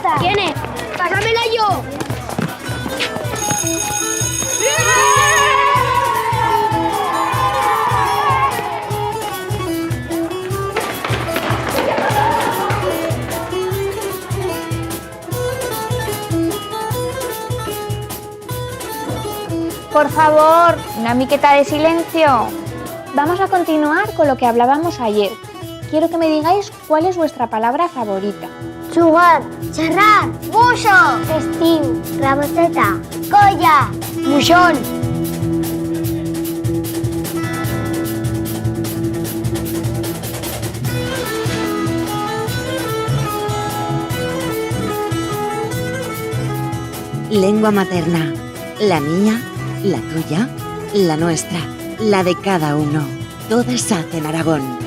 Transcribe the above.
pelota. ¿Quién es? ¡Pásamela yo! Por favor, una miqueta de silencio. Vamos a continuar con lo que hablábamos ayer. Quiero que me digáis cuál es vuestra palabra favorita. Jugar, xerrar, buixo, estiu, raboseta, colla, moixón. Lengua materna. La mía, la tuya, la nuestra, la de cada uno. Todas hacen Aragón.